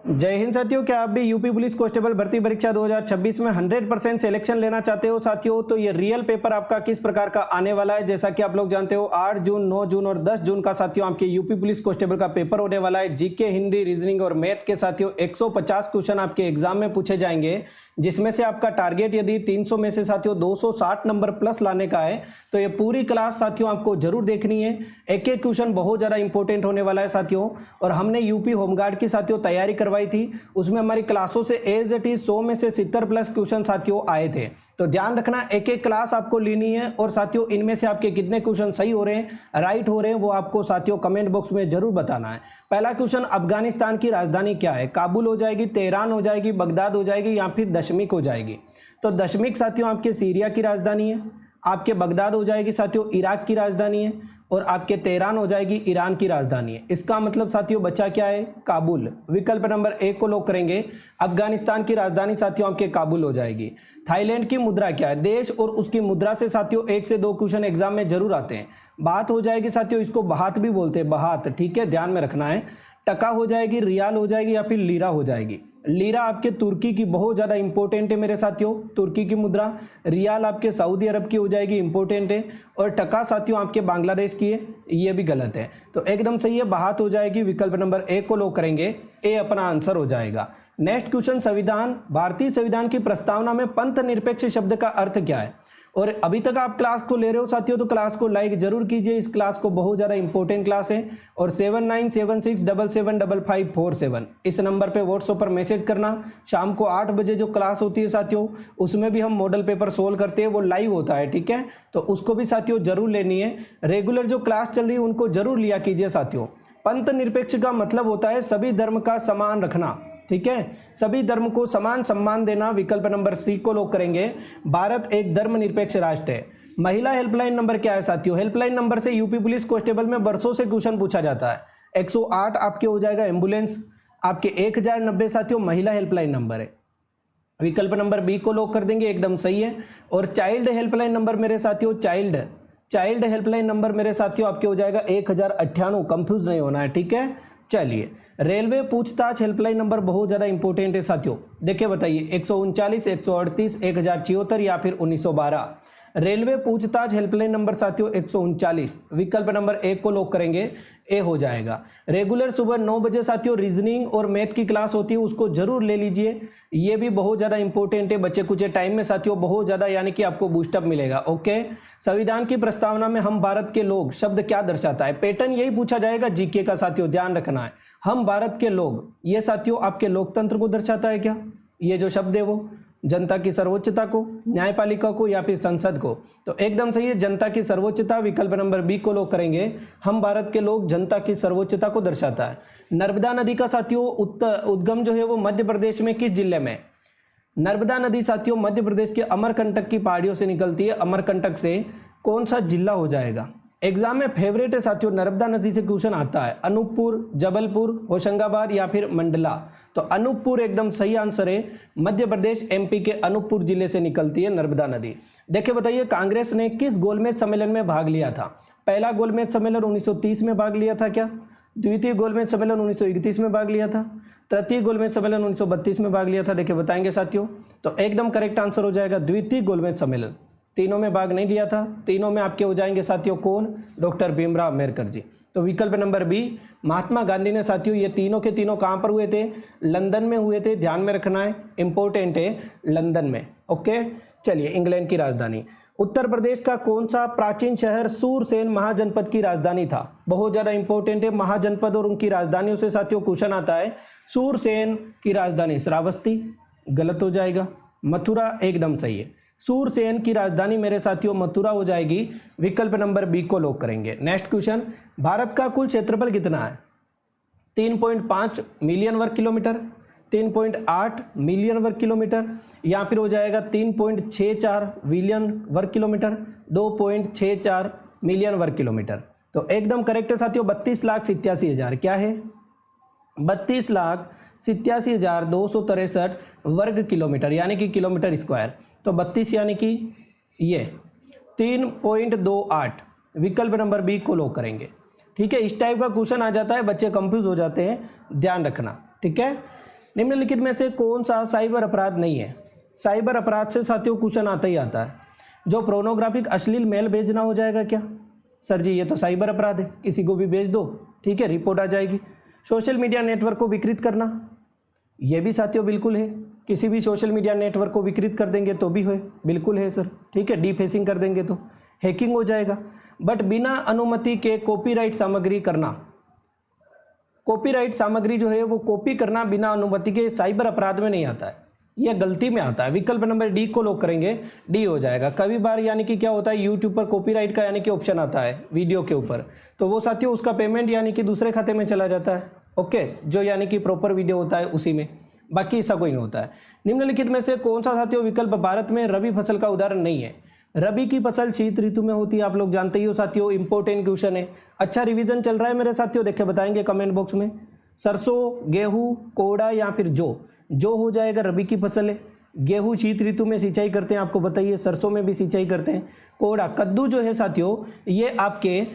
जय हिंद साथियों, क्या आप भी यूपी पुलिस कांस्टेबल भर्ती परीक्षा 2026 में 100% सिलेक्शन लेना चाहते हो साथियों? तो ये रियल पेपर आपका किस प्रकार का आने वाला है, जैसा कि आप लोग जानते हो 8 जून, 9 जून और 10 जून का साथियों आपके यूपी पुलिस कांस्टेबल का पेपर होने वाला है। जीके, हिंदी, रीजनिंग और मैथ के साथियों 150 क्वेश्चन आपके एग्जाम में पूछे जाएंगे, जिसमें से आपका टारगेट यदि 300 में से साथियों 260 नंबर प्लस लाने का है तो ये पूरी क्लास साथियों आपको जरूर देखनी है। एक एक क्वेश्चन बहुत ज़्यादा इंपॉर्टेंट होने वाला है साथियों। और हमने यूपी होमगार्ड की साथियों तैयारी करवाई थी, उसमें हमारी क्लासों से एज इट इज 100 में से 70 प्लस क्वेश्चन साथियों आए थे। तो ध्यान रखना, एक एक क्लास आपको लेनी है और साथियों इनमें से आपके कितने क्वेश्चन सही हो रहे हैं, राइट हो रहे हैं, वो आपको साथियों कमेंट बॉक्स में जरूर बताना है। पहला क्वेश्चन, अफगानिस्तान की राजधानी क्या है? काबुल हो जाएगी, तेहरान हो जाएगी, बगदाद हो जाएगी या फिर दशमिक हो जाएगी? तो दशमिक साथियों आपके सीरिया की राजधानी है, आपके बगदाद हो जाएगी साथियों इराक की राजधानी है, और आपके तेहरान हो जाएगी ईरान की राजधानी है। इसका मतलब साथियों बचा क्या है? काबुल। विकल्प नंबर 1 को लॉक करेंगे। अफगानिस्तान की राजधानी साथियों आपके काबुल हो जाएगी। थाईलैंड की मुद्रा क्या है? देश और उसकी मुद्रा से साथियों 1 से 2 क्वेश्चन एग्जाम में जरूर आते हैं। बात हो जाएगी साथियों, इसको बहात भी बोलते हैं, बहात, ठीक है, ध्यान में रखना है। टका हो जाएगी, रियाल हो जाएगी या फिर लीरा हो जाएगी। लीरा आपके तुर्की की बहुत ज़्यादा इंपॉर्टेंट है मेरे साथियों, तुर्की की मुद्रा। रियाल आपके सऊदी अरब की हो जाएगी, इंपॉर्टेंट है। और टका साथियों आपके बांग्लादेश की है, ये भी गलत है। तो एकदम सही है, बहात हो जाएगी। विकल्प नंबर 1 को लॉक करेंगे, ए अपना आंसर हो जाएगा। नेक्स्ट क्वेश्चन, संविधान, भारतीय संविधान की प्रस्तावना में पंथ निरपेक्ष शब्द का अर्थ क्या है? और अभी तक आप क्लास को ले रहे हो साथियों तो क्लास को लाइक जरूर कीजिए, इस क्लास को बहुत ज़्यादा इंपॉर्टेंट क्लास है। और 7976775547 इस नंबर पे व्हाट्सएप पर मैसेज करना। शाम को 8 बजे जो क्लास होती है साथियों, उसमें भी हम मॉडल पेपर सोल्व करते हैं, वो लाइव होता है, ठीक है, तो उसको भी साथियों जरूर लेनी है। रेगुलर जो क्लास चल रही है उनको जरूर लिया कीजिए साथियों। पंथ निरपेक्ष का मतलब होता है सभी धर्म का समान रखना, ठीक है, सभी धर्म को समान सम्मान देना। विकल्प नंबर सी को लॉक करेंगे। भारत एक धर्मनिरपेक्ष राष्ट्र है। महिला हेल्पलाइन नंबर क्या है साथियों? हेल्पलाइन नंबर से यूपी पुलिस कांस्टेबल में वर्षों से क्वेश्चन पूछा जाता है। 108 आपके हो जाएगा एम्बुलेंस, आपके 1090 साथियों महिला हेल्पलाइन नंबर है। विकल्प नंबर बी को लॉक कर देंगे, एकदम सही है। और चाइल्ड हेल्पलाइन नंबर मेरे साथियों, चाइल्ड हेल्पलाइन नंबर मेरे साथियों आपके हो जाएगा 1098, कंफ्यूज नहीं होना है, ठीक है। चलिए, रेलवे पूछताछ हेल्पलाइन नंबर बहुत ज़्यादा इंपॉर्टेंट है साथियों। देखिए बताइए, 139, 138, 1074 या फिर 1912? रेलवे पूछताछ हेल्पलाइन नंबर साथियों 139। विकल्प नंबर 1 को लॉक करेंगे, ए हो जाएगा। रेगुलर सुबह 9 बजे साथियों रीजनिंग और मैथ की क्लास होती है, उसको जरूर ले लीजिए, ये भी बहुत ज़्यादा इंपॉर्टेंट है। बच्चे कुछ टाइम में साथियों बहुत ज़्यादा यानी कि आपको बूस्टअप मिलेगा। ओके, संविधान की प्रस्तावना में हम भारत के लोग शब्द क्या दर्शाता है? पैटर्न यही पूछा जाएगा जीके का साथियों, ध्यान रखना है। हम भारत के लोग, ये साथियों आपके लोकतंत्र को दर्शाता है क्या? ये जो शब्द है वो जनता की सर्वोच्चता को, न्यायपालिका को या फिर संसद को? तो एकदम सही है, जनता की सर्वोच्चता। विकल्प नंबर बी को लॉक करेंगे। हम भारत के लोग जनता की सर्वोच्चता को दर्शाता है। नर्मदा नदी का साथियों उद्गम जो है वो मध्य प्रदेश में किस जिले में? नर्मदा नदी साथियों मध्य प्रदेश के अमरकंटक की पहाड़ियों से निकलती है। अमरकंटक से कौन सा जिला हो जाएगा? एग्जाम में फेवरेट है साथियों, नर्मदा नदी से क्वेश्चन आता है। अनूपपुर, जबलपुर, होशंगाबाद या फिर मंडला? तो अनूपपुर एकदम सही आंसर है। मध्य प्रदेश एमपी के अनूपपुर जिले से निकलती है नर्मदा नदी। देखिए बताइए, कांग्रेस ने किस गोलमेज सम्मेलन में भाग लिया था? पहला गोलमेज सम्मेलन 1930 में भाग लिया था क्या? द्वितीय गोलमेज सम्मेलन 1931 में भाग लिया था? तृतीय गोलमेज सम्मेलन 1932 में भाग लिया था? देखिए बताएंगे साथियों, तो एकदम करेक्ट आंसर हो जाएगा द्वितीय गोलमेज सम्मेलन। तीनों में भाग नहीं लिया था, तीनों में आपके हो जाएंगे साथियों कौन? डॉक्टर भीमराव अम्बेडकर जी। तो विकल्प नंबर बी, महात्मा गांधी ने साथियों ये तीनों के तीनों कहां पर हुए थे? लंदन में हुए थे, ध्यान में रखना है, इंपॉर्टेंट है, लंदन में। ओके, चलिए, इंग्लैंड की राजधानी। उत्तर प्रदेश का कौन सा प्राचीन शहर सूरसेन महाजनपद की राजधानी था? बहुत ज्यादा इंपॉर्टेंट है, महाजनपद और उनकी राजधानियों से साथियों क्वेश्चन आता है। सूरसेन की राजधानी श्रावस्ती, गलत हो जाएगा। मथुरा एकदम सही है। सूरसेन की राजधानी मेरे साथियों मथुरा हो जाएगी। विकल्प नंबर बी को लॉक करेंगे। नेक्स्ट क्वेश्चन, भारत का कुल क्षेत्रफल कितना है? 3.5 मिलियन वर्ग किलोमीटर, 3.8 मिलियन वर्ग किलोमीटर, या फिर हो जाएगा 3.64 मिलियन वर्ग किलोमीटर, 2.64 मिलियन वर्ग किलोमीटर? तो एकदम करेक्ट है साथियों, 32,87,000। क्या है? 32,87,263 वर्ग किलोमीटर यानी कि किलोमीटर स्क्वायर। तो 32 यानी कि ये 3.28। विकल्प नंबर बी को लॉक करेंगे, ठीक है। इस टाइप का क्वेश्चन आ जाता है, बच्चे कंफ्यूज हो जाते हैं, ध्यान रखना, ठीक है। निम्नलिखित में से कौन सा साइबर अपराध नहीं है? साइबर अपराध से साथियों क्वेश्चन आता ही आता है। जो प्रोनोग्राफिक अश्लील मेल भेजना हो जाएगा क्या? सर जी ये तो साइबर अपराध है, किसी को भी भेज दो, ठीक है, रिपोर्ट आ जाएगी। सोशल मीडिया नेटवर्क को विकृत करना, ये भी साथियों बिल्कुल है, किसी भी सोशल मीडिया नेटवर्क को विकृत कर देंगे तो भी है, बिल्कुल है सर, ठीक है। डीफेसिंग कर देंगे तो हैकिंग हो जाएगा। बट बिना अनुमति के कॉपीराइट सामग्री करना, कॉपीराइट सामग्री जो है वो कॉपी करना बिना अनुमति के साइबर अपराध में नहीं आता है, यह गलती में आता है। विकल्प नंबर डी को लॉक करेंगे, डी हो जाएगा। कभी बार यानी कि क्या होता है, यूट्यूब पर कॉपीराइट का यानी कि ऑप्शन आता है वीडियो के ऊपर, तो वो साथियों उसका पेमेंट यानी कि दूसरे खाते में चला जाता है, ओके, जो यानी कि प्रॉपर वीडियो होता है उसी में, बाकी ऐसा कोई नहीं होता है। निम्नलिखित में से कौन सा साथियों विकल्प भारत में रबी फसल का उदाहरण नहीं है? रबी की फसल शीत ऋतु में होती है, आप लोग जानते ही हो साथियों, इंपॉर्टेंट क्वेश्चन है। अच्छा रिवीजन चल रहा है मेरे साथियों, देखे बताएंगे कमेंट बॉक्स में। सरसों, गेहूं, कोड़ा या फिर जो हो जाएगा रबी की फसल है। गेहूं शीत ऋतु में सिंचाई करते हैं, आपको बताइए, सरसों में भी सिंचाई करते हैं। कोड़ा, कद्दू जो है साथियों ये आपके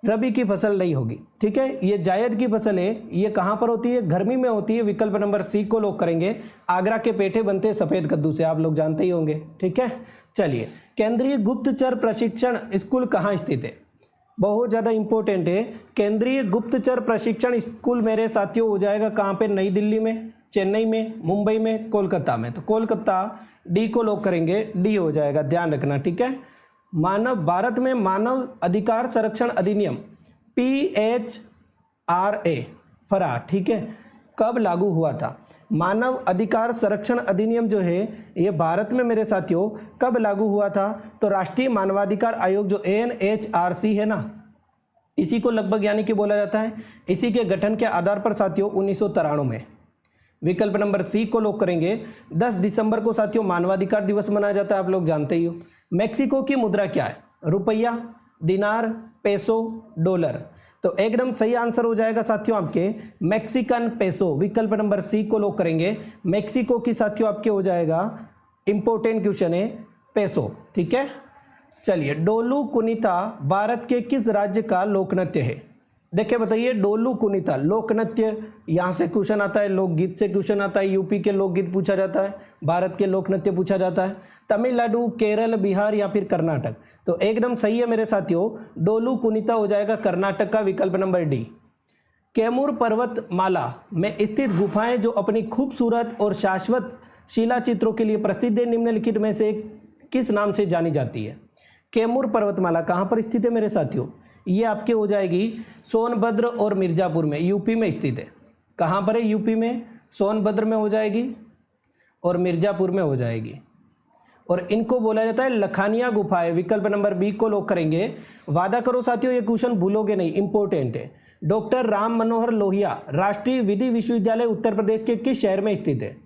रबी की फसल नहीं होगी, ठीक है। ये जायद की फसल है, ये कहाँ पर होती है? गर्मी में होती है। विकल्प नंबर सी को लॉक करेंगे। आगरा के पेठे बनते हैं सफ़ेद कद्दू से, आप लोग जानते ही होंगे, ठीक है। चलिए, केंद्रीय गुप्तचर प्रशिक्षण स्कूल कहाँ स्थित है? बहुत ज़्यादा इंपॉर्टेंट है। केंद्रीय गुप्तचर प्रशिक्षण स्कूल मेरे साथियों हो जाएगा कहाँ पे? नई दिल्ली में, चेन्नई में, मुंबई में, कोलकाता में। तो कोलकाता, डी को लॉक करेंगे, डी हो जाएगा, ध्यान रखना, ठीक है। भारत में मानव अधिकार संरक्षण अधिनियम PHRA फरा, ठीक है, कब लागू हुआ था? मानव अधिकार संरक्षण अधिनियम जो है ये भारत में मेरे साथियों कब लागू हुआ था? तो राष्ट्रीय मानवाधिकार आयोग जो NHRC है ना, इसी को लगभग यानी कि बोला जाता है, इसी के गठन के आधार पर साथियों 1993 में। विकल्प नंबर सी को लॉक करेंगे। 10 दिसंबर को साथियों मानवाधिकार दिवस मनाया जाता है, आप लोग जानते ही हो। मेक्सिको की मुद्रा क्या है? रुपया, दिनार, पेसो, डॉलर। तो एकदम सही आंसर हो जाएगा साथियों आपके मैक्सिकन पेसो। विकल्प नंबर सी को लॉक करेंगे। मेक्सिको की साथियों आपके हो जाएगा, इंपॉर्टेंट क्वेश्चन है, पेसो, ठीक है। चलिए, डोलू कुनीता भारत के किस राज्य का लोक नृत्य है? देखिए बताइए, डोलू कुनीता लोक नृत्य, यहाँ से क्वेश्चन आता है, लोकगीत से क्वेश्चन आता है, यूपी के लोकगीत पूछा जाता है, भारत के लोक नृत्य पूछा जाता है, तमिलनाडु, केरल, बिहार या फिर कर्नाटक। तो एकदम सही है मेरे साथियों, डोलू कुनीता हो जाएगा कर्नाटक का, विकल्प नंबर डी। कैमूर पर्वतमाला में स्थित गुफाएं जो अपनी खूबसूरत और शाश्वत शिला चित्रों के लिए प्रसिद्ध है, निम्नलिखित में से किस नाम से जानी जाती है? कैमूर पर्वतमाला कहाँ पर स्थित है मेरे साथियों? ये आपके हो जाएगी सोनभद्र और मिर्ज़ापुर में, यूपी में स्थित है। कहाँ पर है? यूपी में, सोनभद्र में हो जाएगी और मिर्ज़ापुर में हो जाएगी। और इनको बोला जाता है लखानिया गुफाएं। विकल्प नंबर बी को लॉक करेंगे। वादा करो साथियों ये क्वेश्चन भूलोगे नहीं, इंपॉर्टेंट है। डॉक्टर राम मनोहर लोहिया राष्ट्रीय विधि विश्वविद्यालय उत्तर प्रदेश के किस शहर में स्थित है?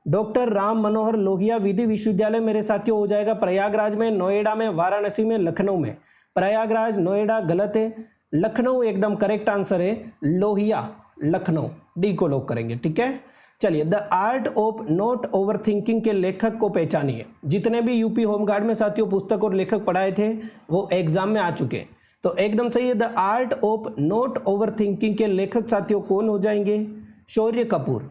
डॉक्टर राम मनोहर लोहिया विधि विश्वविद्यालय मेरे साथियों हो जाएगा प्रयागराज में, नोएडा में, वाराणसी में, लखनऊ में। प्रयागराज, नोएडा गलत है, लखनऊ एकदम करेक्ट आंसर है, लोहिया लखनऊ, डी को लॉक करेंगे, ठीक है। चलिए, the art of not over thinking के लेखक को पहचानिए। जितने भी यूपी होमगार्ड में साथियों पुस्तक और लेखक पढ़ाए थे वो एग्जाम में आ चुके, तो एकदम सही है। The art of not over thinking के लेखक साथियों कौन हो जाएंगे? शौर्य कपूर,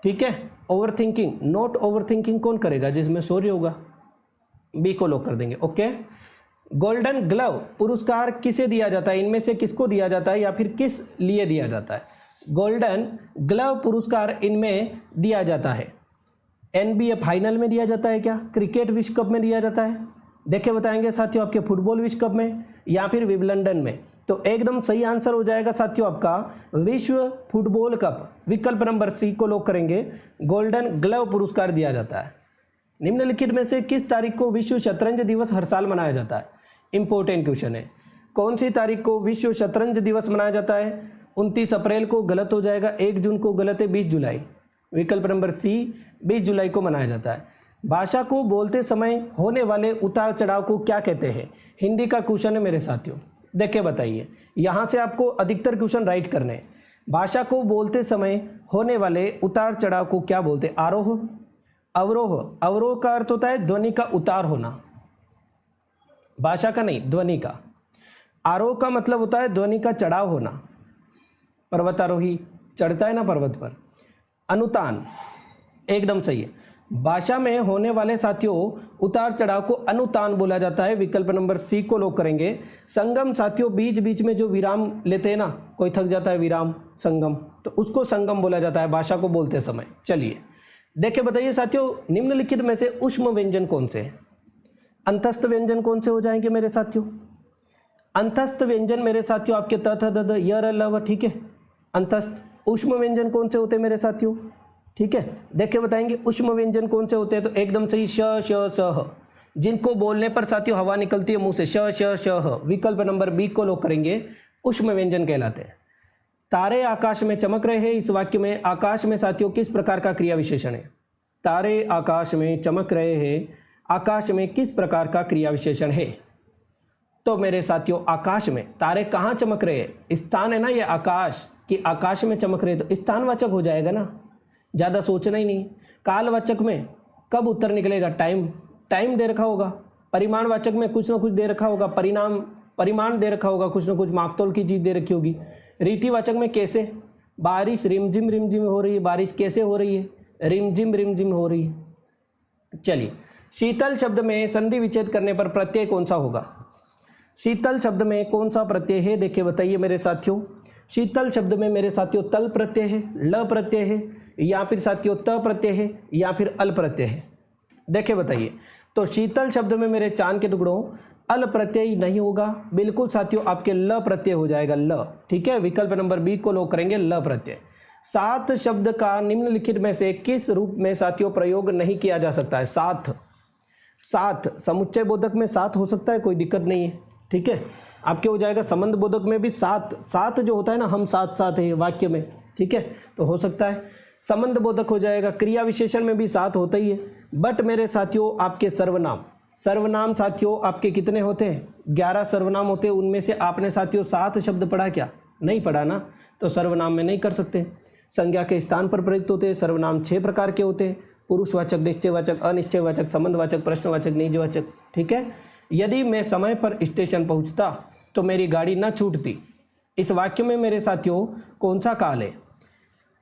ठीक है। Over thinking, not over thinking कौन करेगा? जिसमें शौर्य होगा, बी को लॉक कर देंगे, ओके। गोल्डन ग्लव पुरस्कार किसे दिया जाता है? इनमें से किसको दिया जाता है या फिर किस लिए दिया जाता है? गोल्डन ग्लव पुरस्कार इनमें दिया जाता है। NBA फाइनल में दिया जाता है क्या? क्रिकेट विश्व कप में दिया जाता है? देखे बताएंगे साथियों आपके फुटबॉल विश्व कप में या फिर विंबलडन में। तो एकदम सही आंसर हो जाएगा साथियों आपका विश्व फुटबॉल कप। विकल्प नंबर सी को लॉक करेंगे। गोल्डन ग्लव पुरस्कार दिया जाता है। निम्नलिखित में से किस तारीख को विश्व शतरंज दिवस हर साल मनाया जाता है? इंपॉर्टेंट क्वेश्चन है। कौन सी तारीख को विश्व शतरंज दिवस मनाया जाता है? 29 अप्रैल को गलत हो जाएगा, 1 जून को गलत है, 20 जुलाई। विकल्प नंबर सी 20 जुलाई को मनाया जाता है। भाषा को बोलते समय होने वाले उतार चढ़ाव को क्या कहते हैं? हिंदी का क्वेश्चन है मेरे साथियों, देखे बताइए। यहाँ से आपको अधिकतर क्वेश्चन राइट करने हैं। भाषा को बोलते समय होने वाले उतार चढ़ाव को क्या बोलते हैं? आरोह, अवरोह। अवरोह का अर्थ होता है ध्वनि का उतार होना, भाषा का नहीं, ध्वनि का। आरोह का मतलब होता है ध्वनि का चढ़ाव होना। पर्वतारोही चढ़ता है ना पर्वत पर। अनुतान, एकदम सही है। भाषा में होने वाले साथियों उतार चढ़ाव को अनुतान बोला जाता है, विकल्प नंबर सी को लॉक करेंगे। संगम साथियों बीच बीच में जो विराम लेते हैं ना, कोई थक जाता है विराम संगम, तो उसको संगम बोला जाता है भाषा को बोलते समय। चलिए देखिए बताइए साथियों, निम्नलिखित में से ऊष्म व्यंजन कौन से हैं? अंतस्थ व्यंजन कौन से हो जाएंगे मेरे साथियों? अंतस्थ व्यंजन मेरे साथियों आपके त थ द द य र ल व, ठीक है, अंतस्थ। ऊष्म व्यंजन कौन से होते हैं मेरे साथियों? ठीक है, देखिए बताएंगे ऊष्म व्यंजन कौन से होते हैं, तो एकदम सही श श स ह, जिनको बोलने पर साथियों हवा निकलती है मुंह से, श श श ह, विकल्प नंबर बी को लॉक करेंगे, ऊष्म व्यंजन कहलाते हैं। तारे आकाश में चमक रहे हैं, इस वाक्य में आकाश में साथियों किस प्रकार का क्रिया विशेषण है? तारे आकाश में चमक रहे हैं, आकाश में किस प्रकार का क्रिया विशेषण है? तो मेरे साथियों आकाश में तारे कहाँ चमक रहे हैं? स्थान है ना ये आकाश, कि आकाश में चमक रहे, तो स्थानवाचक हो जाएगा ना, ज़्यादा सोचना ही नहीं। कालवाचक में कब उत्तर निकलेगा? टाइम, टाइम दे रखा होगा। परिमाणवाचक में कुछ ना कुछ दे रखा होगा, परिमाण दे रखा होगा, कुछ ना कुछ मापतोल की चीज़ दे रखी होगी। रीतिवाचक में कैसे? बारिश रिमझिम हो रही है, बारिश कैसे हो रही है? रिमझिम हो रही है। चलिए शीतल शब्द में संधि विच्छेद करने पर प्रत्यय कौन सा होगा? शीतल शब्द में कौन सा प्रत्यय है? देखिए बताइए मेरे साथियों, शीतल शब्द में मेरे साथियों तल प्रत्यय है, ल प्रत्यय है, या फिर साथियों त प्रत्यय है, या फिर अल प्रत्यय है? देखिए बताइए, तो शीतल शब्द में मेरे चांद के टुकड़ों अल प्रत्यय नहीं होगा, बिल्कुल साथियों आपके ल प्रत्यय हो जाएगा, ल, ठीक है, विकल्प नंबर बी को लॉक करेंगे, ल प्रत्यय। साथ शब्द का निम्नलिखित में से किस रूप में साथियों प्रयोग नहीं किया जा सकता है? साथ, साथ समुच्चय बोधक में साथ हो सकता है, कोई दिक्कत नहीं है, ठीक है, आपके हो जाएगा। संबंध बोधक में भी साथ, साथ जो होता है ना, हम साथ साथ है वाक्य में, ठीक है, तो हो सकता है संबंध बोधक हो जाएगा। क्रिया विशेषण में भी साथ होता ही है। बट मेरे साथियों आपके सर्वनाम, सर्वनाम साथियों आपके कितने होते हैं? 11 सर्वनाम होते हैं, उनमें से आपने साथियों साथ शब्द पढ़ा क्या? नहीं पढ़ा ना, तो सर्वनाम में नहीं कर सकते। संज्ञा के स्थान पर प्रयुक्त होते हैं सर्वनाम 6 प्रकार के होते हैं, पुरुषवाचक, निश्चयवाचक, अनिश्चयवाचक, संबंधवाचक, प्रश्नवाचक, निजवाचक, ठीक है। यदि मैं समय पर स्टेशन पहुंचता तो मेरी गाड़ी न छूटती, इस वाक्य में मेरे साथियों कौन सा काल है?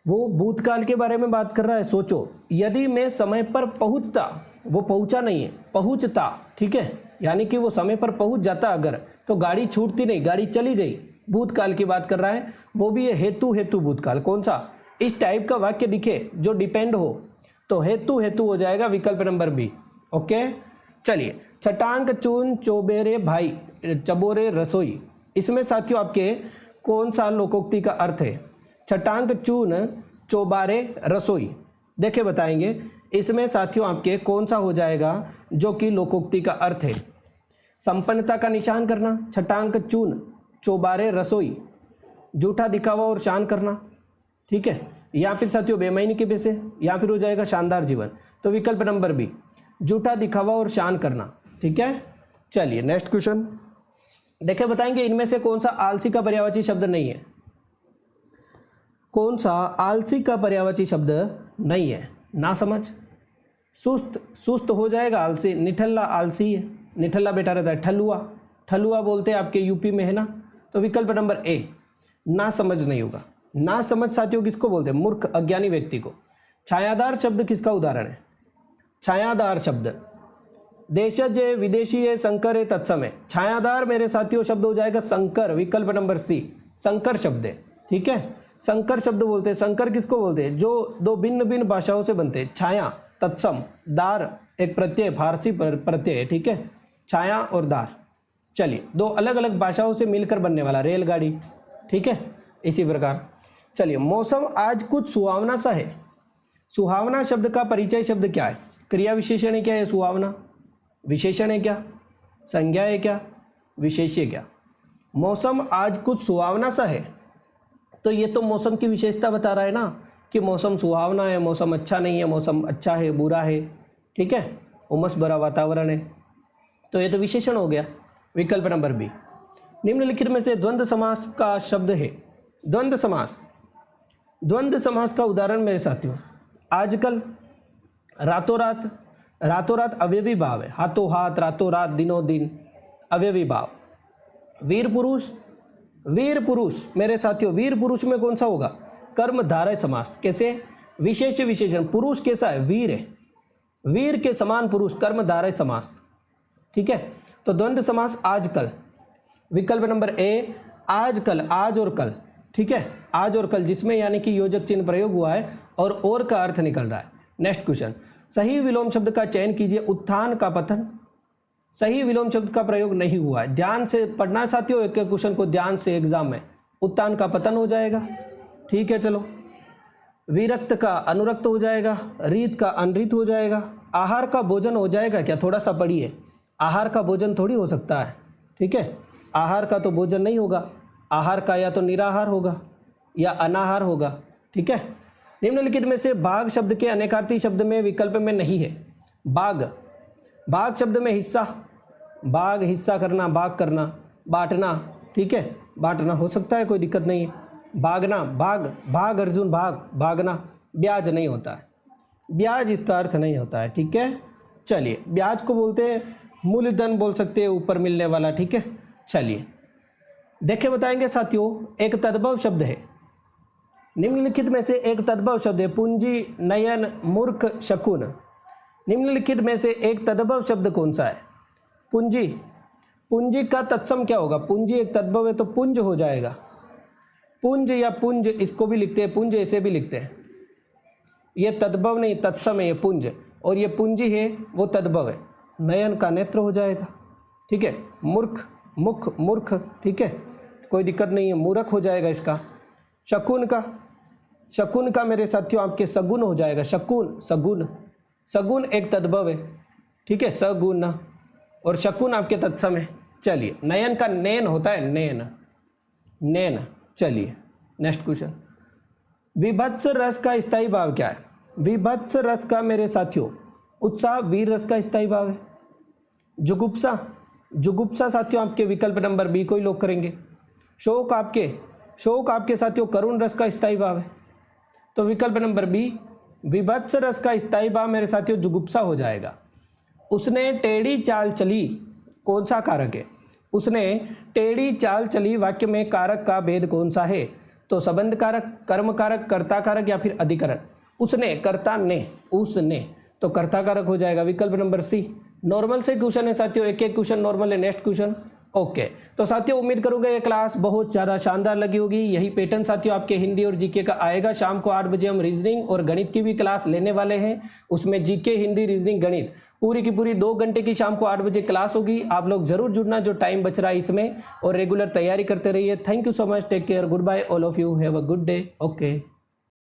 वो भूतकाल के बारे में बात कर रहा है। सोचो, यदि मैं समय पर पहुंचता, वो पहुंचा नहीं है, पहुंचता, ठीक है, यानी कि वो समय पर पहुंच जाता अगर, तो गाड़ी छूटती नहीं, गाड़ी चली गई, भूतकाल की बात कर रहा है। वो भी है हेतु भूतकाल। कौन सा? इस टाइप का वाक्य दिखे जो डिपेंड हो, तो हेतु हो जाएगा, विकल्प नंबर बी। ओके, चलिए छटांक चून चोबेरे भाई चबोरे रसोई, इसमें साथियों आपके कौन सा लोकोक्ति का अर्थ है? छटांक चून चोबारे रसोई, देखिए बताएंगे इसमें साथियों आपके कौन सा हो जाएगा जो कि लोकोक्ति का अर्थ है? संपन्नता का निशान करना, छटांक चून चोबारे रसोई, झूठा दिखावा और शान करना, ठीक है, या फिर साथियों बेईमानी के पैसे, या फिर हो जाएगा शानदार जीवन। तो विकल्प नंबर बी, झूठा दिखावा और शान करना, ठीक है। चलिए नेक्स्ट क्वेश्चन देखिए, बताएंगे इनमें से कौन सा आलसी का पर्यायवाची शब्द नहीं है? कौन सा आलसी का पर्यायवाची शब्द नहीं है? ना समझ, सुस्त, सुस्त हो जाएगा आलसी। निठल्ला आलसी है, निठल्ला बेटा रहता है। ठलुआ, ठलुआ बोलते हैं आपके यूपी में है ना, तो विकल्प नंबर ए, ना समझ नहीं होगा। ना समझ साथियों किसको बोलते हैं? मूर्ख, अज्ञानी व्यक्ति को। छायादार शब्द किसका उदाहरण है? छायादार शब्द देशज है, विदेशी है, संकर है, तत्सम है। छायादार मेरे साथियों शब्द हो जाएगा संकर, विकल्प नंबर सी, संकर शब्द है, ठीक है, संकर शब्द बोलते हैं। संकर किसको बोलते हैं? जो दो भिन्न भिन्न भाषाओं से बनते हैं। छाया, तत्सम, दार एक प्रत्यय, फारसी प्रत्यय है, ठीक है, छाया और दार। चलिए दो अलग अलग भाषाओं से मिलकर बनने वाला, रेलगाड़ी, ठीक है, इसी प्रकार। चलिए मौसम आज कुछ सुहावना सा है। सुहावना शब्द का परिचय शब्द क्या है? क्रिया विशेषण है क्या है सुहावना? विशेषण है क्या? संज्ञा है क्या? विशेष्य है क्या? मौसम आज कुछ सुहावना सा है, तो ये तो मौसम की विशेषता बता रहा है ना, कि मौसम सुहावना है, मौसम अच्छा नहीं है, मौसम अच्छा है, बुरा है, ठीक है, उमस भरा वातावरण है, तो ये तो विशेषण हो गया, विकल्प नंबर बी। निम्नलिखित में से द्वंद्व समास का शब्द है? द्वंद्व समास, द्वंद्व समास का उदाहरण मेरे साथियों, आजकल, रातों रात, रातों रात अवयवी भाव है, हाथों हाथ, रातों रात, दिनों दिन, अवयवी भाव। वीर पुरुष, वीर पुरुष मेरे साथियों, वीर पुरुष में कौन सा होगा? कर्मधारय समास। कैसे? विशेष विशेषण, पुरुष कैसा है, वीर है, वीर के समान पुरुष, कर्मधारय समास, ठीक है। तो द्वंद्व समास आजकल, विकल्प नंबर ए आजकल, आज और कल, ठीक है, आज और कल, जिसमें यानी कि योजक चिन्ह प्रयोग हुआ है और का अर्थ निकल रहा है। नेक्स्ट क्वेश्चन, सही विलोम शब्द का चयन कीजिए। उत्थान का पतन, सही विलोम शब्द का प्रयोग नहीं हुआ है। ध्यान से पढ़ना साथियों, एक एक क्वेश्चन को ध्यान से एग्जाम में। उत्थान का पतन हो जाएगा, ठीक है। चलो, विरक्त का अनुरक्त हो जाएगा, रीत का अनरीत हो जाएगा, आहार का भोजन हो जाएगा क्या, थोड़ा सा पढ़िए। आहार का भोजन थोड़ी हो सकता है, ठीक है, आहार का तो भोजन नहीं होगा, आहार का या तो निराहार होगा या अनाहार होगा, ठीक है। निम्नलिखित में से बाघ शब्द के अनेकार्थी शब्द में विकल्प में नहीं है। बाघ, बाघ शब्द में हिस्सा, बाघ हिस्सा करना, बाघ करना, बांटना, ठीक है, बांटना हो सकता है, कोई दिक्कत नहीं है। भागना, भाग, भाग अर्जुन भाग, भागना। ब्याज नहीं होता है, ब्याज इसका अर्थ नहीं होता है, ठीक है। चलिए, ब्याज को बोलते हैं मूलधन, बोल सकते हैं ऊपर मिलने वाला, ठीक है। चलिए देखे बताएंगे साथियों, एक तद्भव शब्द है, निम्नलिखित में से एक तद्भव शब्द है, पूंजी, नयन, मूर्ख, शकुन। निम्नलिखित में से एक तद्भव शब्द कौन सा है, पूंजी। पूंजी का तत्सम क्या होगा, पूंजी एक तद्भव है तो पुंज हो जाएगा, पुंज या पुंज, इसको भी लिखते हैं पुंज, ऐसे भी लिखते हैं। ये तद्भव नहीं, तत्सम है ये पुंज, और ये पूंजी है वो तद्भव है। नयन का नेत्र हो जाएगा, ठीक है। मूर्ख, मुख, मूर्ख, ठीक है, कोई दिक्कत नहीं है, मूर्ख हो जाएगा इसका। शकुन का, शकुन का मेरे साथियों आपके सगुन हो जाएगा, शकुन, सगुन, सगुन एक तद्भव है, ठीक है, सगुन, और शकुन आपके तत्सम है। चलिए, नयन का नैन होता है, नैन, नैन। चलिए नेक्स्ट क्वेश्चन, विभत्स रस का स्थायी भाव क्या है। विभत्स रस का मेरे साथियों उत्साह, वीर रस का स्थायी भाव है। जुगुप्सा, जुगुप्सा साथियों आपके विकल्प नंबर बी को ही लोग करेंगे। शोक आपके, शोक आपके साथियों करुण रस का स्थायी भाव है, तो विकल्प नंबर बी विभत्स रस का स्थायी भाव मेरे साथियों जुगुप्सा हो जाएगा। उसने टेढ़ी चाल चली, कौन सा कारक है, उसने टेढ़ी चाल चली वाक्य में कारक का भेद कौन सा है, तो संबंध कारक, कर्म कारक, कर्ता कारक या फिर अधिकरण। उसने, कर्ता ने, उसने, तो कर्ता कारक हो जाएगा, विकल्प नंबर सी। नॉर्मल से क्वेश्चन है साथियों, एक एक क्वेश्चन नॉर्मल है। Next question, okay. तो साथियों उम्मीद करूंगा ये क्लास बहुत ज़्यादा शानदार लगी होगी। यही पैटर्न साथियों आपके हिंदी और जीके का आएगा। शाम को 8 बजे हम रीजनिंग और गणित की भी क्लास लेने वाले हैं, उसमें जीके, हिंदी, रीजनिंग, गणित पूरी की पूरी 2 घंटे की शाम को 8 बजे क्लास होगी। आप लोग जरूर जुड़ना जो टाइम बच रहा है इसमें, और रेगुलर तैयारी करते रहिए। Thank you so much, take care, good bye all of you, have a good day, okay.